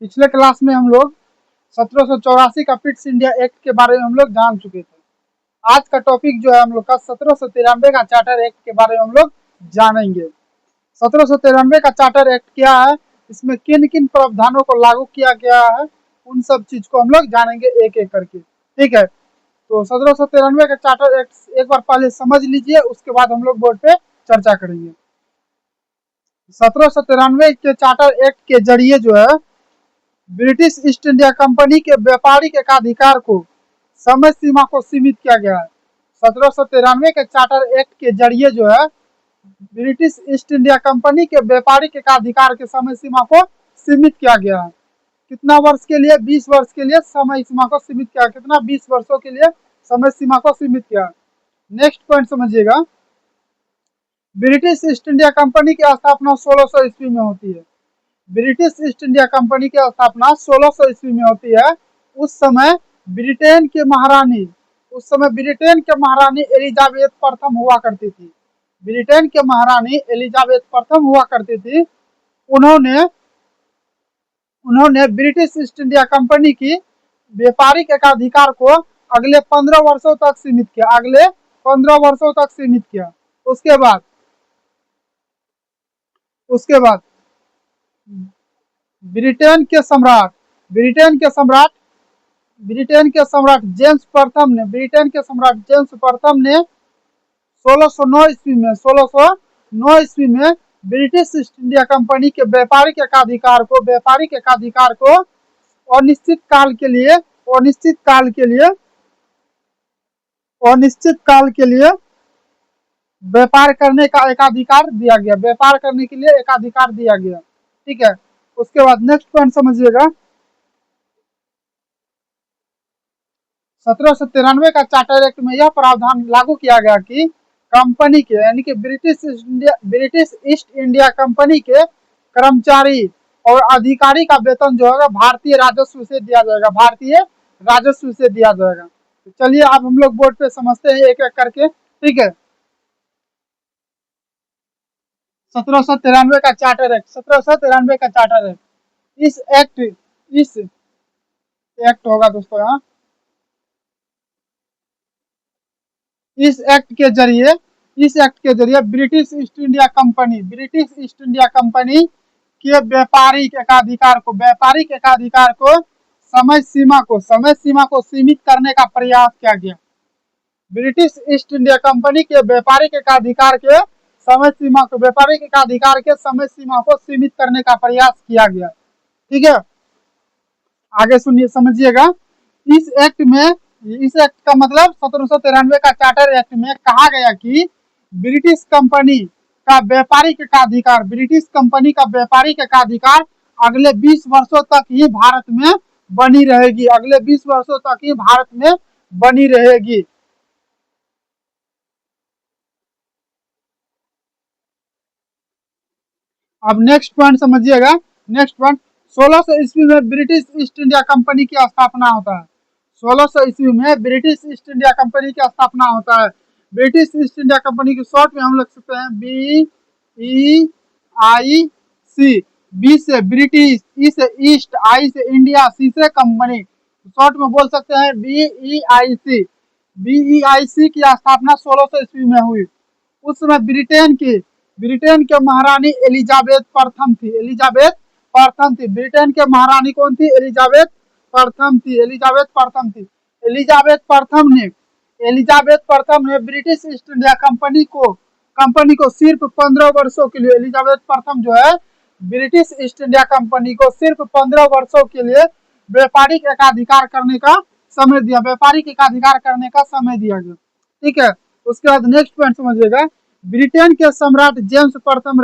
पिछले क्लास में हम लोग 1784 का पिट्स इंडिया एक्ट के बारे में हम लोग जान चुके थे। आज का टॉपिक जो है हम लोग का 1793 का चार्टर एक्ट के बारे में हम लोग जानेंगे। 1793 का चार्टर एक्ट क्या है, इसमें किन किन प्रावधानों को लागू किया गया है, उन सब चीज को हम लोग जानेंगे एक एक करके। ठीक है, तो 1793 का चार्टर एक्ट एक बार पहले समझ लीजिए, उसके बाद हम लोग बोर्ड पे चर्चा करेंगे। 1793 के चार्टर एक्ट के जरिए जो है ब्रिटिश ईस्ट इंडिया कंपनी के व्यापारिक एकाधिकार को समय सीमा को सीमित किया गया है। 1793 के चार्टर एक्ट के जरिए जो है ब्रिटिश ईस्ट इंडिया कंपनी के व्यापारिक एकाधिकार के समय सीमा को सीमित किया गया है। कितना वर्ष के लिए? 20 वर्ष के लिए समय सीमा को सीमित किया। कितना? 20 वर्षों के लिए समय सीमा को सीमित किया। नेक्स्ट पॉइंट समझिएगा, ब्रिटिश ईस्ट इंडिया कंपनी की स्थापना 1600 ईस्वी में होती है। ब्रिटिश ईस्ट इंडिया कंपनी की स्थापना 1600 ईस्वी में होती है। उस समय ब्रिटेन के महारानी एलिजाबेथ प्रथम हुआ करती थी। ब्रिटेन के महारानी एलिजाबेथ प्रथम हुआ करती थी। उन्होंने ब्रिटिश ईस्ट इंडिया कंपनी की व्यापारिक एकाधिकार को अगले 15 वर्षों तक सीमित किया। उसके बाद ब्रिटेन के सम्राट जेम्स प्रथम ने 1609 ईस्वी में ब्रिटिश ईस्ट इंडिया कंपनी के व्यापारिक एकाधिकार को अनिश्चित काल के लिए व्यापार करने का एकाधिकार दिया गया। ठीक है, उसके बाद नेक्स्ट पॉइंट समझिएगा, 1793 का चार्टर एक्ट में यह प्रावधान लागू किया गया कि कंपनी के यानी कि ब्रिटिश ईस्ट इंडिया कंपनी के कर्मचारी और अधिकारी का वेतन जो होगा भारतीय राजस्व से दिया जाएगा। तो चलिए अब हम लोग बोर्ड पे समझते हैं एक एक करके। ठीक है, 1793 का चार्टर एक्ट, इस एक्ट होगा दोस्तों यहाँ, इस एक्ट के जरिए ब्रिटिश ईस्ट इंडिया कंपनी के व्यापारिक एकाधिकार को समय सीमा को सीमित करने का प्रयास किया गया। ब्रिटिश ईस्ट इंडिया कंपनी के व्यापारिक एकाधिकार के समय सीमा को सीमित करने का प्रयास किया गया। ठीक है, आगे सुनिए, समझिएगा। इस एक्ट का मतलब 1793 का चार्टर एक्ट में कहा गया कि ब्रिटिश कंपनी का व्यापारिक एकाधिकार अगले 20 वर्षों तक ही भारत में बनी रहेगी। अब नेक्स्ट पॉइंट समझिएगा। 1600 ईस्वी में ब्रिटिश ईस्ट इंडिया कंपनी की स्थापना होता है। 1600 ईस्वी में ब्रिटिश ईस्ट इंडिया कंपनी की स्थापना होता है। ब्रिटिश ईस्ट इंडिया कंपनी की शॉर्ट में हम लिख सकते हैं BEIC। बी से ब्रिटिश, ई से ईस्ट, आई से इंडिया, सी से कंपनी, शॉर्ट में बोल सकते हैं BEIC की स्थापना 1600 ईस्वी में हुई। उस समय ब्रिटेन के महारानी एलिजाबेथ प्रथम थी। ब्रिटेन के महारानी कौन थी? एलिजाबेथ प्रथम ने ब्रिटिश ईस्ट इंडिया कंपनी को सिर्फ 15 वर्षों के लिए, एलिजाबेथ प्रथम जो है ब्रिटिश ईस्ट इंडिया कंपनी को सिर्फ 15 वर्षों के लिए व्यापारिक एकाधिकार करने का समय दिया गया। ठीक है, उसके बाद नेक्स्ट पॉइंट समझिएगा, ब्रिटेन के सम्राट जेम्स प्रथम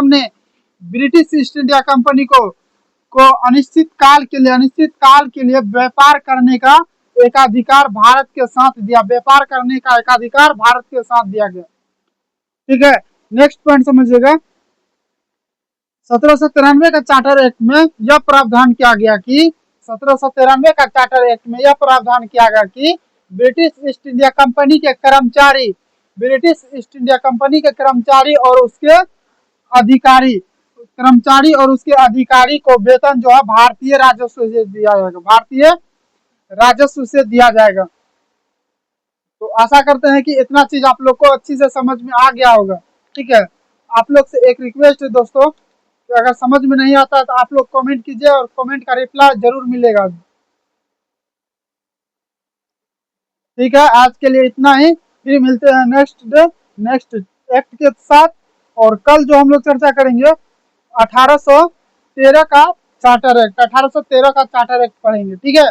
ने ब्रिटिश ईस्ट इंडिया कंपनी को अनिश्चित काल के लिए व्यापार करने का एकाधिकार भारत के साथ दिया गया। ठीक है, नेक्स्ट पॉइंट समझिएगा, 1793 का चार्टर एक्ट में यह प्रावधान किया गया कि ब्रिटिश ईस्ट इंडिया कंपनी के कर्मचारी और उसके अधिकारी, कर्मचारी और उसके अधिकारी को वेतन जो है भारतीय राजस्व से दिया जाएगा, भारतीय राजस्व से दिया जाएगा। तो आशा करते हैं कि इतना चीज आप लोग को अच्छी से समझ में आ गया होगा। ठीक है, आप लोग से एक रिक्वेस्ट है दोस्तों, कि अगर समझ में नहीं आता तो आप लोग कमेंट कीजिए और कमेंट का रिप्लाई जरूर मिलेगा। ठीक है, आज के लिए इतना ही, फिर मिलते हैं नेक्स्ट डे नेक्स्ट एक्ट के साथ। और कल जो हम लोग चर्चा करेंगे 1813 का चार्टर एक्ट, 1813 का चार्टर एक्ट पढ़ेंगे। ठीक है।